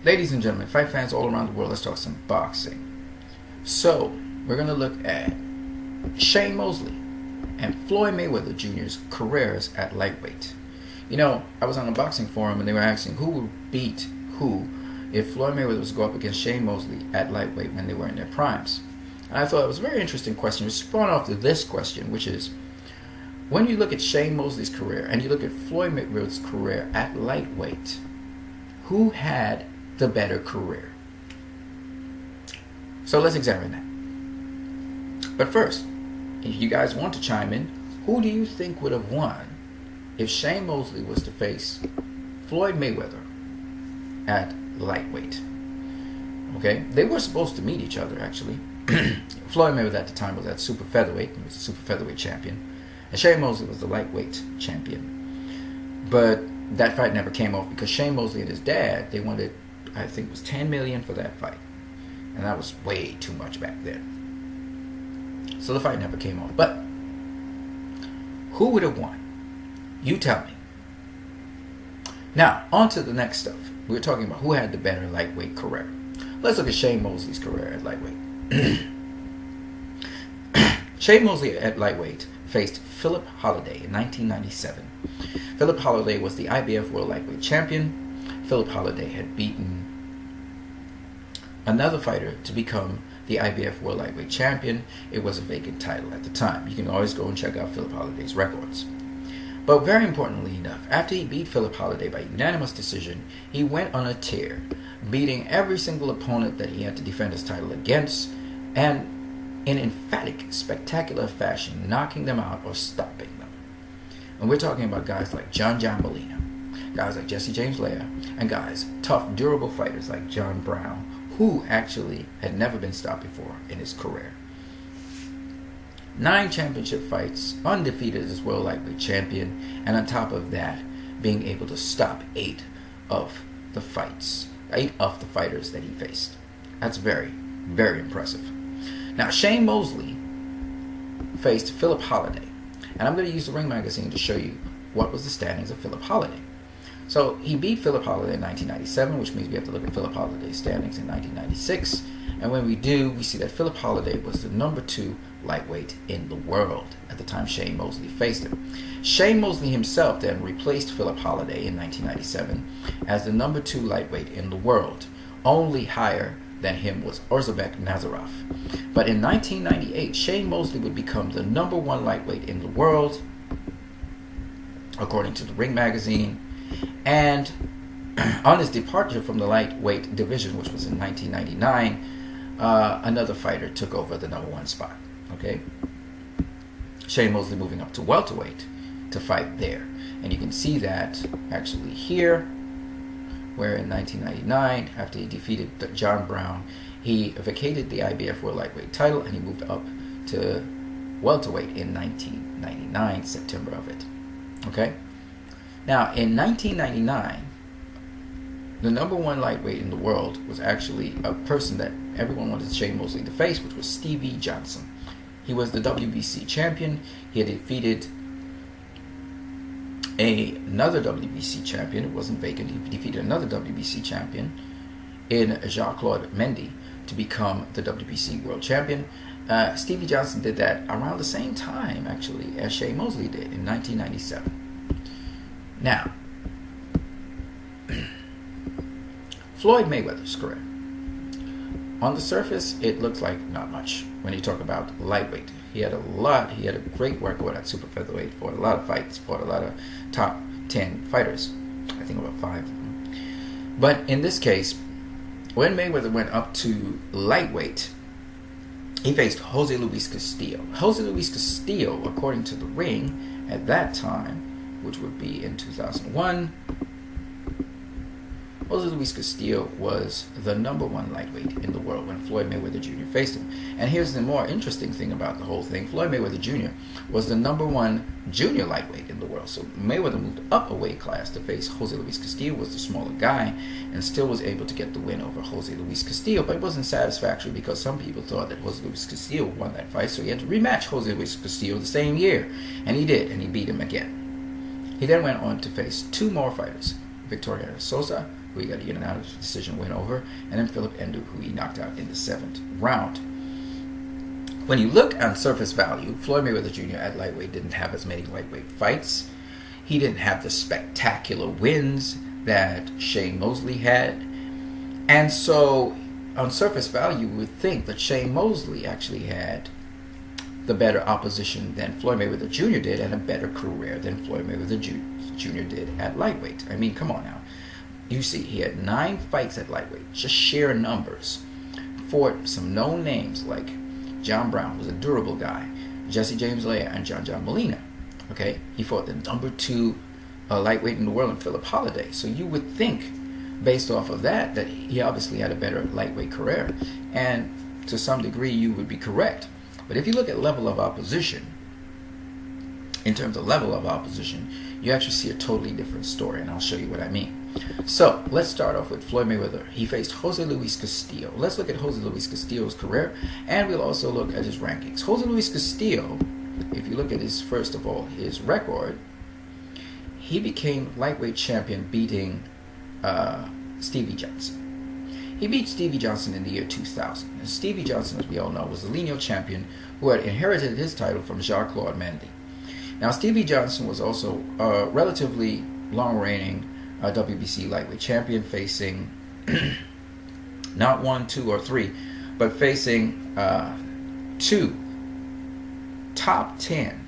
Ladies and gentlemen, fight fans all around the world, let's talk some boxing. So, we're going to look at Shane Mosley and Floyd Mayweather Jr.'s careers at lightweight. You know, I was on a boxing forum and they were asking who would beat who if Floyd Mayweather was to go up against Shane Mosley at lightweight when they were in their primes. And I thought it was a very interesting question. It spawned off to this question, which is, when you look at Shane Mosley's career and you look at Floyd Mayweather's career at lightweight, who had the better career? So let's examine that. But first, if you guys want to chime in, who do you think would have won if Shane Mosley was to face Floyd Mayweather at lightweight? Okay, they were supposed to meet each other actually. Floyd Mayweather at the time was at super featherweight. He was a super featherweight champion, and Shane Mosley was the lightweight champion. But that fight never came off because Shane Mosley and his dad, they wanted, I think it was $10 million for that fight, and that was way too much back then. So the fight never came off. But who would have won? You tell me. Now, on to the next stuff. We're talking about who had the better lightweight career. Let's look at Shane Mosley's career at lightweight. Shane Mosley at lightweight faced Philip Holliday in 1997. Philip Holliday was the IBF World Lightweight Champion. Philip Holliday had beaten another fighter to become the IBF World Lightweight Champion. It was a vacant title at the time. You can always go and check out Philip Holliday's records. But very importantly enough, after he beat Philip Holliday by unanimous decision, he went on a tear, beating every single opponent that he had to defend his title against, and in emphatic, spectacular fashion, knocking them out or stopping them. And we're talking about guys like John Molina, guys like Jesse James Leah, and guys, tough, durable fighters like John Brown, who actually had never been stopped before in his career. 9 championship fights, undefeated as world lightweight champion, and on top of that, being able to stop 8 of the fighters that he faced. That's very, very impressive. Now, Shane Mosley faced Philip Holliday, and I'm going to use the Ring magazine to show you what was the standings of Philip Holliday. So he beat Philip Holliday in 1997, which means we have to look at Philip Holliday's standings in 1996. And when we do, we see that Philip Holliday was the number 2 lightweight in the world at the time Shane Mosley faced him. Shane Mosley himself then replaced Philip Holliday in 1997 as the number 2 lightweight in the world. Only higher than him was Orzabek Nazarov. But in 1998, Shane Mosley would become the number 1 lightweight in the world, according to the Ring magazine. And on his departure from the lightweight division, which was in 1999, another fighter took over the number 1 spot. Okay, Shane Mosley moving up to welterweight to fight there, and you can see that actually here, where in 1999, after he defeated John Brown, he vacated the IBF World Lightweight title and he moved up to welterweight in 1999, September of it. Okay. Now, in 1999, the number 1 lightweight in the world was actually a person that everyone wanted Shane Mosley to face, which was Stevie Johnson. He was the WBC champion. He had defeated another WBC champion. It wasn't vacant. He defeated another WBC champion in Jean-Claude Mendy to become the WBC world champion. Stevie Johnson did that around the same time, actually, as Shane Mosley did in 1997. Now, Floyd Mayweather's career. On the surface, it looks like not much when you talk about lightweight. He had a great record at super featherweight, fought a lot of fights, fought a lot of top 10 fighters. I think about 5 of them. But in this case, when Mayweather went up to lightweight, he faced Jose Luis Castillo. Jose Luis Castillo, according to the Ring, at that time, which would be in 2001, Jose Luis Castillo was the number 1 lightweight in the world when Floyd Mayweather Jr. faced him. And here's the more interesting thing about the whole thing. Floyd Mayweather Jr. was the number 1 junior lightweight in the world. So Mayweather moved up a weight class to face Jose Luis Castillo, was the smaller guy, and still was able to get the win over Jose Luis Castillo. But it wasn't satisfactory because some people thought that Jose Luis Castillo won that fight, so he had to rematch Jose Luis Castillo the same year. And he did, and he beat him again. He then went on to face 2 more fightors, Victoriano Souza who he got a unanimous decision win over, and then Philip Endu, who he knocked out in the 7th round. When you look on surface value, Floyd Mayweather Jr. at lightweight didn't have as many lightweight fights. He didn't have the spectacular wins that Shane Mosley had. And so, on surface value, we would think that Shane Mosley actually had the better opposition than Floyd Mayweather Jr. did, and a better career than Floyd Mayweather Jr. did at lightweight. I mean, come on now. You see, he had 9 fights at lightweight, just sheer numbers. Fought some known names like John Brown, was a durable guy, Jesse James Leah, and John Molina. Okay, he fought the number 2 lightweight in the world, in Philip Holliday. So you would think, based off of that he obviously had a better lightweight career, and to some degree you would be correct. But if you look at level of opposition, in terms of level of opposition, you actually see a totally different story, and I'll show you what I mean. So let's start off with Floyd Mayweather. He faced Jose Luis Castillo. Let's look at Jose Luis Castillo's career, and we'll also look at his rankings. Jose Luis Castillo, if you look at his, first of all, his record, he became lightweight champion beating Stevie Johnson. He beat Stevie Johnson in the year 2000. And Stevie Johnson, as we all know, was the lineal champion who had inherited his title from Jacques-Claude Mendy. Now, Stevie Johnson was also a relatively long-reigning WBC lightweight champion, facing not 1, 2, or 3, but facing 2 top 10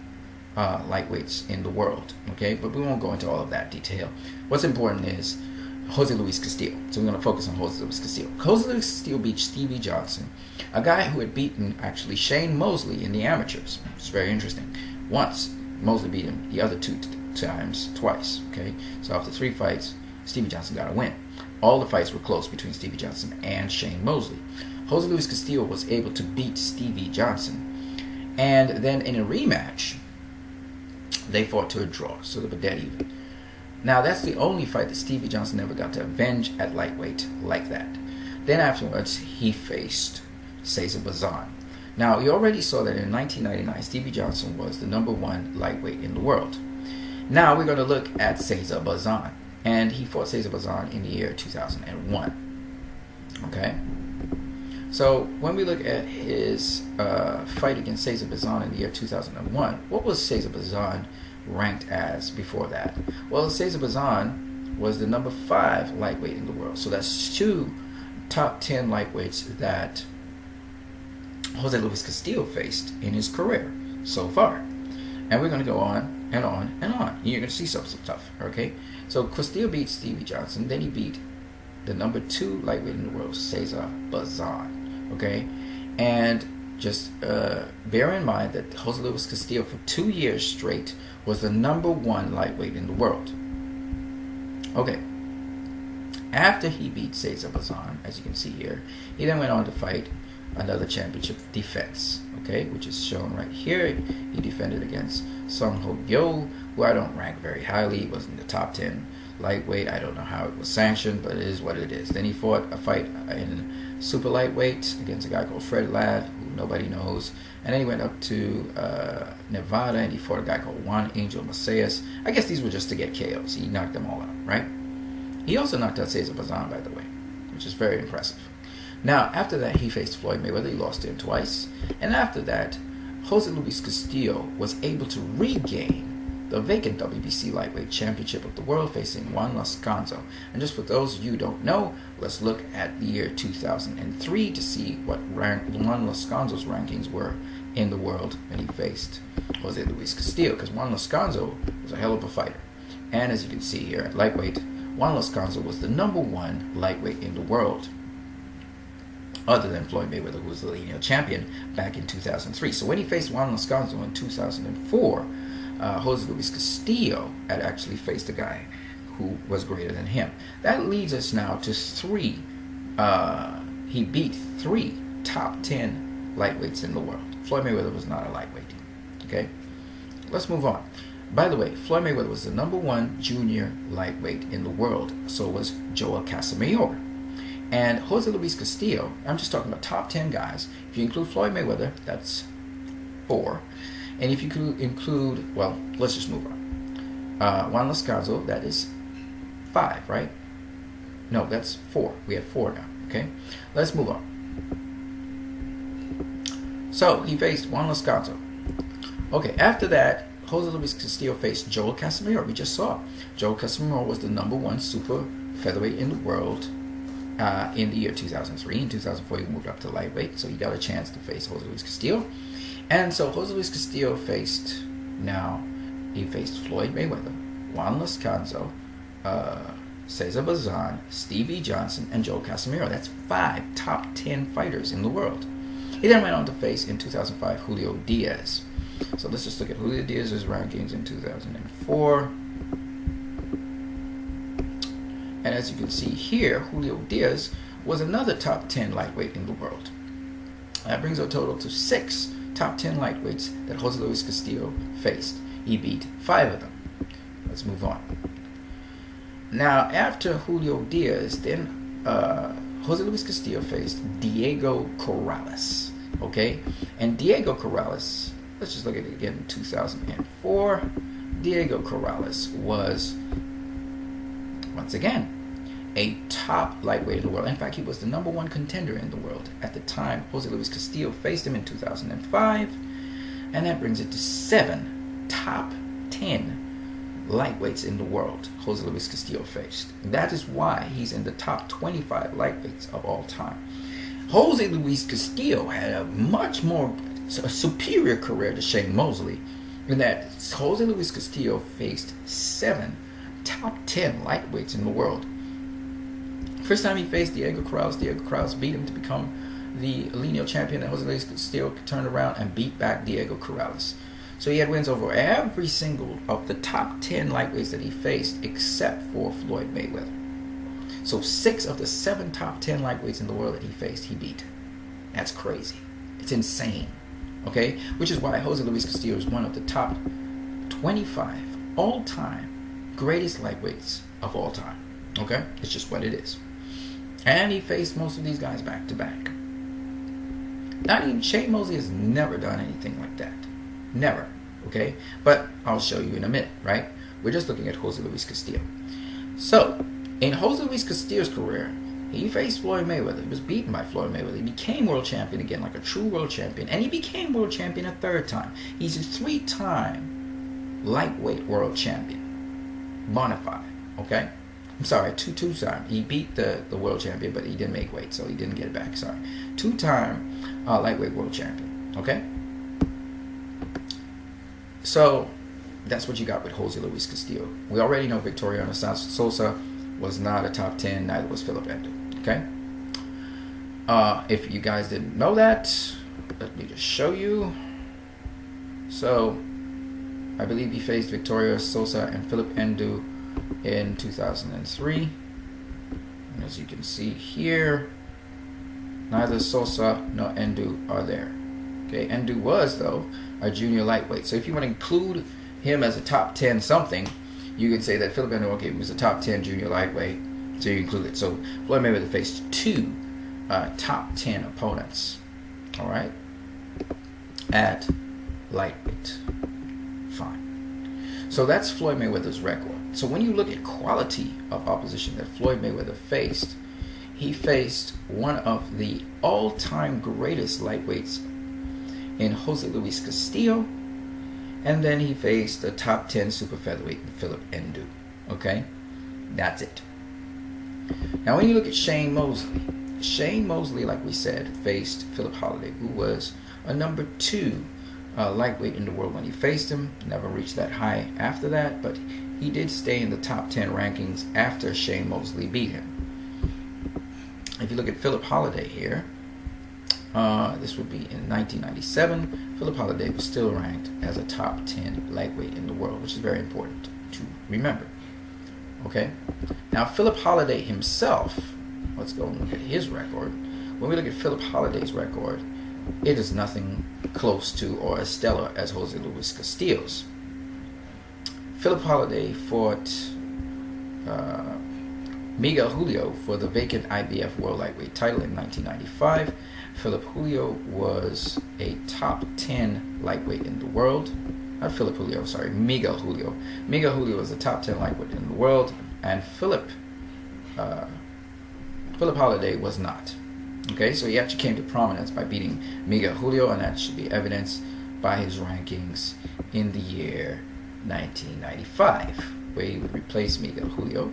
lightweights in the world. Okay, but we won't go into all of that detail. What's important is Jose Luis Castillo. So we're going to focus on Jose Luis Castillo. Jose Luis Castillo beat Stevie Johnson, a guy who had beaten actually Shane Mosley in the amateurs. It's very interesting. Once, Mosley beat him. The other 2 times, twice. Okay, so after 3 fights, Stevie Johnson got a win. All the fights were close between Stevie Johnson and Shane Mosley. Jose Luis Castillo was able to beat Stevie Johnson, and then in a rematch, they fought to a draw, so they were dead even. Now, that's the only fight that Stevie Johnson ever got to avenge at lightweight like that. Then afterwards, he faced Cesar Bazan. Now, you already saw that in 1999, Stevie Johnson was the number 1 lightweight in the world. Now, we're going to look at Cesar Bazan. And he fought Cesar Bazan in the year 2001. Okay? So, when we look at his fight against Cesar Bazan in the year 2001, what was Cesar Bazan ranked as before that? Well, Cesar Bazan was the number 5 lightweight in the world. So that's 2 top 10 lightweights that Jose Luis Castillo faced in his career so far. And we're going to go on and on and on. You're going to see some stuff, okay? So Castillo beat Stevie Johnson. Then he beat the number 2 lightweight in the world, Cesar Bazan, okay? And just bear in mind that Jose Luis Castillo for 2 years straight was the number 1 lightweight in the world. Okay. After he beat Cesar Bazan, as you can see here, he then went on to fight another championship defense, okay, which is shown right here. He defended against Sung Ho Yo, who I don't rank very highly. He was in the top 10 lightweight. I don't know how it was sanctioned, but it is what it is. Then he fought a fight in super lightweight against a guy called Fred Ladd, who nobody knows. And then he went up to Nevada, and he fought a guy called Juan Angel Macias. I guess these were just to get KOs. He knocked them all out, right? He also knocked out Cesar Bazan, by the way, which is very impressive. Now, after that, he faced Floyd Mayweather. He lost to him twice. And after that, Jose Luis Castillo was able to regain the vacant WBC lightweight championship of the world, facing Juan Lascanzo. And just for those of you who don't know, let's look at the year 2003 to see what Juan Lascanzo's rankings were in the world when he faced Jose Luis Castillo, because Juan Lascanzo was a hell of a fighter. And as you can see here, at lightweight, Juan Lascanzo was the number 1 lightweight in the world, other than Floyd Mayweather, who was the lineal champion back in 2003. So when he faced Juan Lascanzo in 2004, Jose Luis Castillo had actually faced a guy who was greater than him. That leads us now to 3. He beat 3 top 10 lightweights in the world. Floyd Mayweather was not a lightweight. Okay? Let's move on. By the way, Floyd Mayweather was the number 1 junior lightweight in the world. So was Joel Casamayor. And Jose Luis Castillo, I'm just talking about top 10 guys. If you include Floyd Mayweather, that's 4. And if you could include, well, let's just move on. Juan Lascanzo, that is 5, right? No, that's 4. We have 4 now. Okay, let's move on. So he faced Juan Lascanto. Okay, after that, Jose Luis Castillo faced Joel Casimiro. We just saw Joel Casimiro was the #1 super featherweight in the world in the year 2003. In 2004, he moved up to lightweight, so he got a chance to face Jose Luis Castillo. And so Jose Luis Castillo faced Floyd Mayweather, Juan Lascanto, Cesar Bazan, Stevie Johnson, and Joel Casimiro. That's 5 top 10 fighters in the world. He then went on to face, in 2005, Julio Diaz. So let's just look at Julio Diaz's rankings in 2004. And as you can see here, Julio Diaz was another top 10 lightweight in the world. That brings a total to 6 top 10 lightweights that Jose Luis Castillo faced. He beat 5 of them. Let's move on. Now, after Julio Diaz, then Jose Luis Castillo faced Diego Corrales. Okay? And Diego Corrales, let's just look at it again in 2004. Diego Corrales was, once again, a top lightweight in the world. In fact, he was the #1 contender in the world at the time Jose Luis Castillo faced him in 2005. And that brings it to 7 top 10 lightweights in the world Jose Luis Castillo faced. That is why he's in the top 25 lightweights of all time. Jose Luis Castillo had a much more superior career to Shane Mosley, in that Jose Luis Castillo faced 7 top 10 lightweights in the world. First time he faced Diego Corrales beat him to become the lineal champion, and Jose Luis Castillo turned around and beat back Diego Corrales. So he had wins over every single of the top 10 lightweights that he faced, except for Floyd Mayweather. So 6 of the 7 top 10 lightweights in the world that he faced, he beat. That's crazy. It's insane. Okay? Which is why Jose Luis Castillo is one of the top 25 all-time greatest lightweights of all time. Okay? It's just what it is. And he faced most of these guys back to back. Not even Shane Mosley has never done anything like that. Never. Okay? But I'll show you in a minute, right? We're just looking at Jose Luis Castillo. So, in Jose Luis Castillo's career, he faced Floyd Mayweather. He was beaten by Floyd Mayweather. He became world champion again, like a true world champion. And he became world champion a 3rd time. He's a 3-time lightweight world champion. Bonafide. Okay? I'm sorry, 2-time. He beat the world champion, but he didn't make weight, so he didn't get it back. Sorry. 2-time lightweight world champion. Okay? So, that's what you got with Jose Luis Castillo. We already know Victoriano Sosa was not a top 10, neither was Philip Endo. Okay? If you guys didn't know that, let me just show you. So, I believe he faced Victoria Sosa and Philip Endo in 2003. And as you can see here, neither Sosa nor Endo are there. Okay, Endo was, though, a junior lightweight. So if you want to include him as a top 10 something, you could say that Philip Endo, okay, was a top 10 junior lightweight, so you include it. So Floyd Mayweather faced 2 top 10 opponents, all right, at lightweight. Fine. So that's Floyd Mayweather's record. So when you look at quality of opposition that Floyd Mayweather faced, he faced one of the all-time greatest lightweights in Jose Luis Castillo, and then he faced the top 10 super featherweight in Philip Endo. Okay? That's it. Now when you look at Shane Mosley, like we said, faced Philip Holliday, who was a number 2 lightweight in the world when he faced him. Never reached that high after that, but he did stay in the top 10 rankings after Shane Mosley beat him. If you look at Philip Holliday here, this would be in 1997. Philip Holliday was still ranked as a top 10 lightweight in the world, which is very important to remember. Okay? Now, Philip Holliday himself, let's go and look at his record. When we look at Philip Holliday's record, it is nothing close to or as stellar as Jose Luis Castillo's. Philip Holliday fought Miguel Julio for the vacant IBF World Lightweight title in 1995. Philip Julio was a top 10 lightweight in the world. Not Philip Julio, sorry, Miguel Julio. Miguel Julio was a top 10 lightweight in the world, and Philip Philip Holiday was not. Okay, so he actually came to prominence by beating Miguel Julio, and that should be evidenced by his rankings in the year 1995, where he would replace Miguel Julio.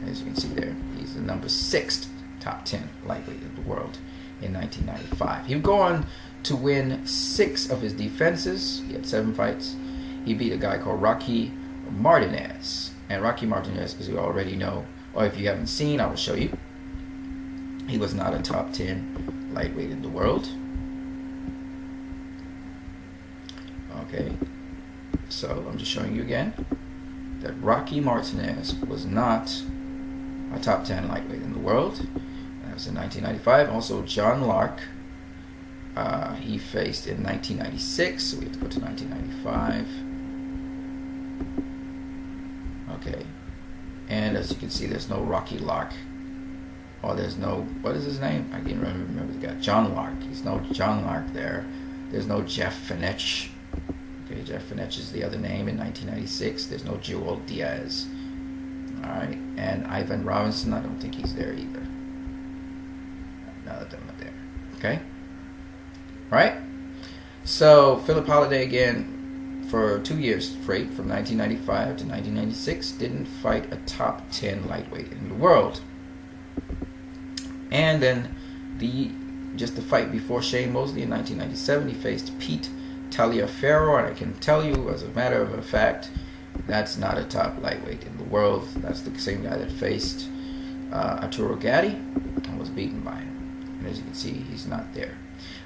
As you can see there, he's the number 6 top 10 lightweight in the world in 1995. He would go on to win 6 of his defenses. He had 7 fights. He beat a guy called Rocky Martinez. And Rocky Martinez, as you already know, or if you haven't seen, I will show you. He was not a top 10 lightweight in the world. Okay, so I'm just showing you again that Rocky Martinez was not a top 10 lightweight in the world. That was in 1995. Also, John Lark, he faced in 1996, so we have to go to 1995. Okay, and as you can see, there's no Rocky Lark. Or there's no, what is his name? I can't remember the guy. John Lark. There's no John Lark there. There's no Jeff Finech. Okay, Jeff Finech is the other name in 1996. There's no Joel Diaz. Alright, and Ivan Robinson, I don't think he's there either. None of them are there. Okay? Alright? So, Philip Holiday again, for 2 years straight, from 1995 to 1996, didn't fight a top 10 lightweight in the world. And then just the fight before Shane Mosley in 1997, he faced Pete Taliaferro, and I can tell you, as a matter of fact, that's not a top lightweight in the world. That's the same guy that faced Arturo Gatti and was beaten by him. And as you can see, he's not there.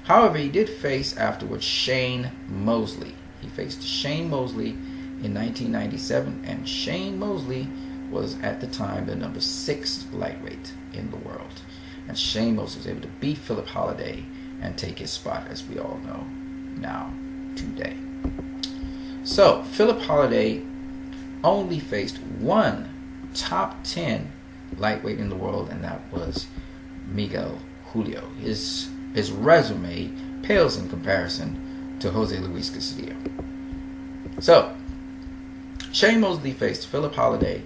However, he did face afterwards Shane Mosley. He faced Shane Mosley in 1997, and Shane Mosley was at the time the number 6 lightweight in the world. And Shane Mosley was able to beat Philip Holiday and take his spot, as we all know now, today. So, Philip Holiday only faced one top 10 lightweight in the world, and that was Miguel Julio. His resume pales in comparison to Jose Luis Castillo. So, Shane Mosley faced Philip Holiday.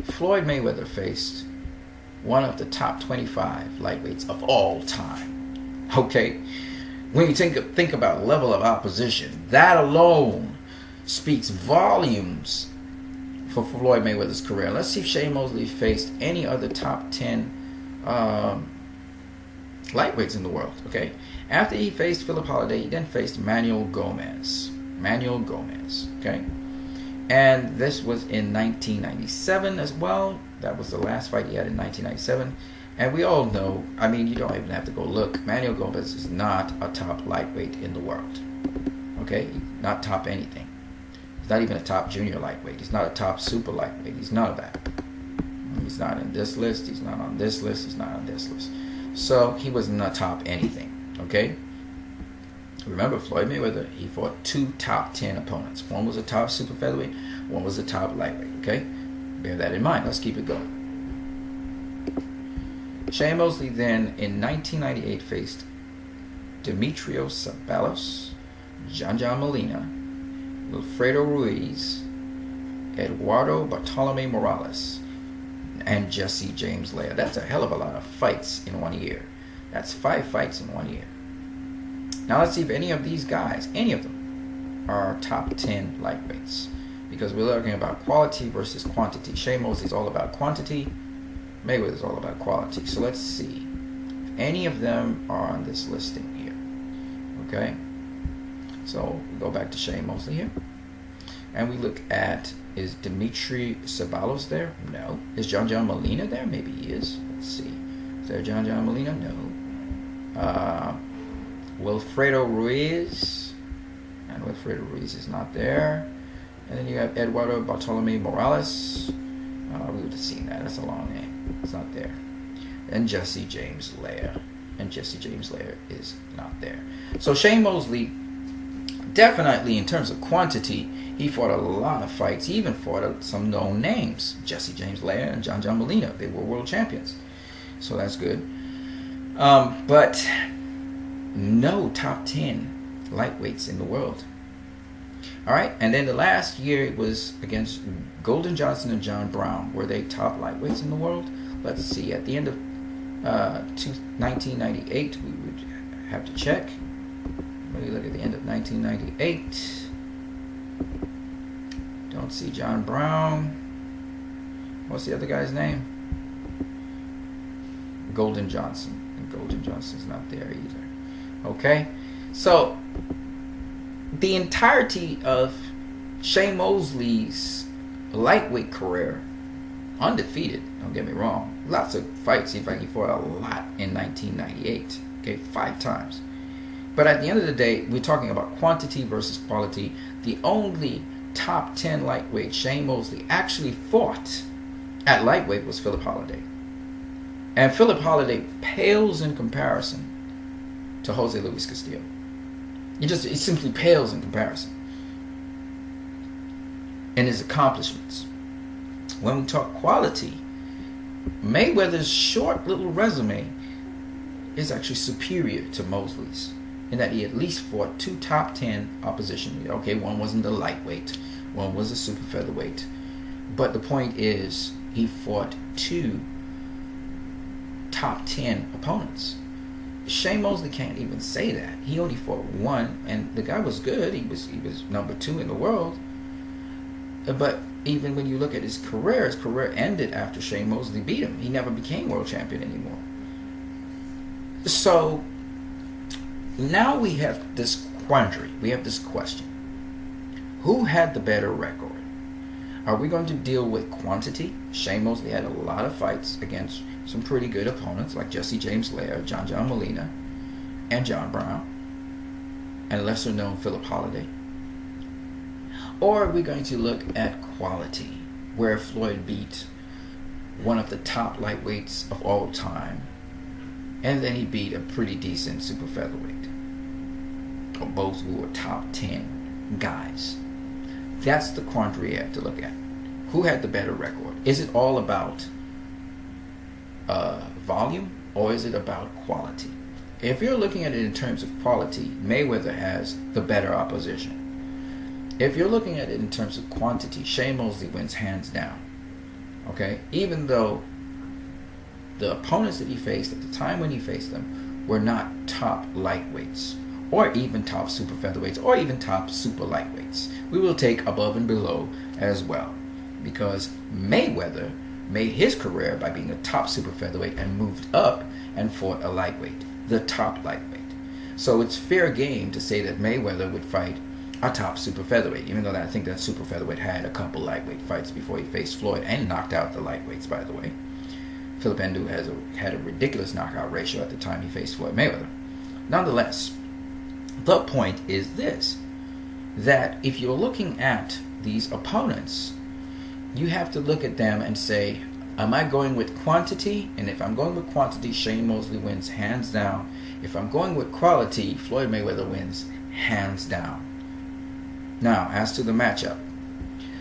Floyd Mayweather faced one of the top 25 lightweights of all time. Okay? When you think about level of opposition, that alone speaks volumes for Floyd Mayweather's career. Let's see if Shane Mosley faced any other top 10 lightweights in the world. Okay? After he faced Philip Holiday, he then faced Manuel Gomez. Okay? And this was in 1997 as well. That was the last fight he had in 1997. And we all know, I mean, you don't even have to go look. Manuel Gomez is not a top lightweight in the world. Okay? Not top anything. He's not even a top junior lightweight. He's not a top super lightweight. He's none of that. He's not in this list. He's not on this list. He's not on this list. So he was not top anything. Okay? Remember, Floyd Mayweather, he fought 2 top 10 opponents. One was a top super featherweight. One was a top lightweight. Okay? Bear that in mind. Let's keep it going. Shane Mosley then, in 1998, faced Demetrios Sabalos, John Molina, Wilfredo Ruiz, Eduardo Bartolome Morales, and Jesse James Leah. That's a hell of a lot of fights in 1 year. That's 5 fights in 1 year. Now let's see if any of these guys, any of them, are top 10 lightweights. Because we're looking about quality versus quantity. Shane Mosley is all about quantity. Mayweather is all about quality. So let's see if any of them are on this listing here. Okay? So we go back to Shane Mosley here. And we look at, is Dimitri Sabalos there? No. Is John Molina there? Maybe he is. Let's see. Is there John Molina? No. Wilfredo Ruiz. And Wilfredo Ruiz is not there. And then you have Eduardo Bartolome Morales. We would have seen that. That's a long name. It's not there. And Jesse James Leah. And Jesse James Leah is not there. So Shane Mosley, definitely in terms of quantity, he fought a lot of fights. He even fought some known names. Jesse James Leah and John Molina. They were world champions. So that's good. But no top 10 lightweights in the world. Alright, and then the last year it was against Golden Johnson and John Brown. Were they top lightweights in the world? let's see, at the end of 1998, we would have to check. Let me look at the end of 1998. Don't see John Brown. What's the other guy's name? Golden Johnson. And Golden Johnson's not there either. Okay? So, the entirety of Shane Mosley's lightweight career, undefeated, don't get me wrong. Lots of fights. In fact, he fought a lot in 1998. Okay, 5 times. But at the end of the day, we're talking about quantity versus quality. The only top 10 lightweight Shane Mosley actually fought at lightweight was Philip Holliday. And Philip Holliday pales in comparison to Jose Luis Castillo. It simply pales in comparison. And his accomplishments. When we talk quality, Mayweather's short little resume is actually superior to Mosley's, in that he at least fought 2 top 10 opposition. Okay, one wasn't a lightweight, one was a super featherweight. But the point is, he fought 2 top 10 opponents. Shane Mosley can't even say that. He only fought 1, and the guy was good. He was number 2 in the world. But even when you look at his career ended after Shane Mosley beat him. He never became world champion anymore. So now we have this quandary. We have this question. Who had the better record? Are we going to deal with quantity? Shane Mosley had a lot of fights against some pretty good opponents like Jesse James Laird, John Molina, and John Brown, and lesser known Philip Holliday. Or are we going to look at quality, where Floyd beat one of the top lightweights of all time, and then he beat a pretty decent super featherweight, or both who were top 10 guys? That's the quandary you have to look at. Who had the better record? Is it all about volume, or is it about quality? If you're looking at it in terms of quality, Mayweather has the better opposition. If you're looking at it in terms of quantity, Shane Mosley wins hands down. Okay? Even though the opponents that he faced at the time when he faced them were not top lightweights, or even top super featherweights, or even top super lightweights. We will take above and below as well, because Mayweather made his career by being a top super featherweight and moved up and fought a lightweight, the top lightweight. So it's fair game to say that Mayweather would fight a top super featherweight, even though I think that super featherweight had a couple lightweight fights before he faced Floyd and knocked out the lightweights, by the way. Philip Endu had a ridiculous knockout ratio at the time he faced Floyd Mayweather. Nonetheless, the point is this, that if you're looking at these opponents, you have to look at them and say, am I going with quantity? And if I'm going with quantity, Shane Mosley wins hands down. If I'm going with quality, Floyd Mayweather wins hands down. Now, as to the matchup,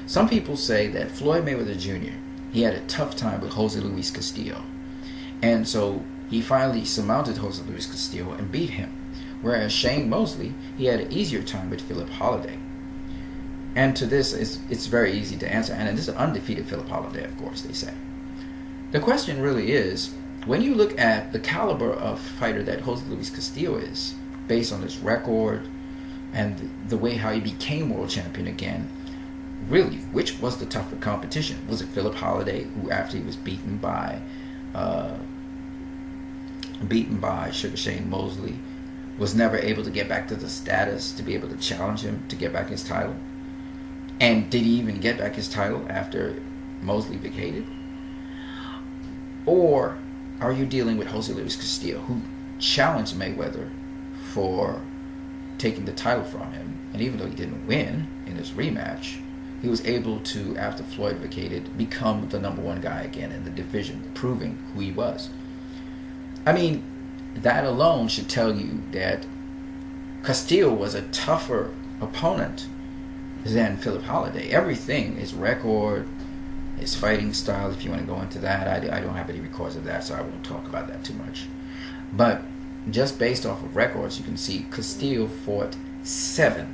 some people say that Floyd Mayweather Jr., he had a tough time with Jose Luis Castillo. And so he finally surmounted Jose Luis Castillo and beat him. Whereas Shane Mosley, he had an easier time with Philip Holliday. And to this, it's very easy to answer. And this is an undefeated Philip Holliday, of course, they say. The question really is, when you look at the caliber of fighter that Jose Luis Castillo is, based on his record and the way how he became world champion again, really, which was the tougher competition? Was it Philip Holliday, who after he was beaten by Sugar Shane Mosley, was never able to get back to the status to be able to challenge him to get back his title? And did he even get back his title after Mosley vacated? Or are you dealing with Jose Luis Castillo, who challenged Mayweather for taking the title from him? And even though he didn't win in his rematch, he was able to, after Floyd vacated, become the number 1 guy again in the division, proving who he was. I mean, that alone should tell you that Castillo was a tougher opponent than Philip Holliday. Everything, his record, his fighting style, if you want to go into that, I don't have any records of that, so I won't talk about that too much. But just based off of records, you can see Castillo fought 7.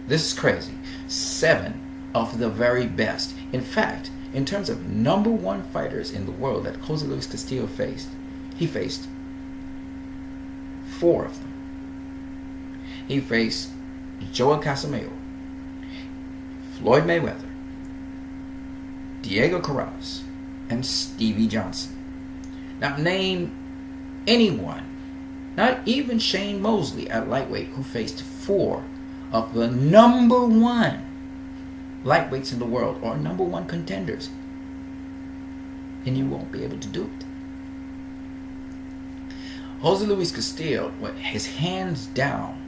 This is crazy. 7 of the very best. In fact, in terms of number one fighters in the world that Jose Luis Castillo faced, he faced 4 of them. He faced Joel Casamayor, Floyd Mayweather, Diego Corrales, and Stevie Johnson. Now name anyone, not even Shane Mosley at lightweight, who faced 4 of the number 1 lightweights in the world, or number 1 contenders, and you won't be able to do it. Jose Luis Castillo is hands down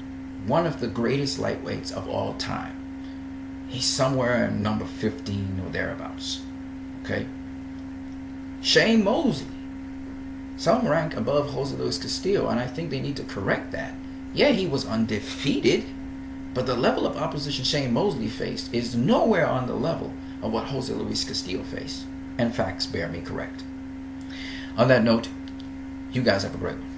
one of the greatest lightweights of all time. He's somewhere in number 15 or thereabouts. Okay? Shane Mosley, some rank above Jose Luis Castillo, and I think they need to correct that. Yeah, he was undefeated, but the level of opposition Shane Mosley faced is nowhere on the level of what Jose Luis Castillo faced. And facts bear me correct. On that note, you guys have a great one.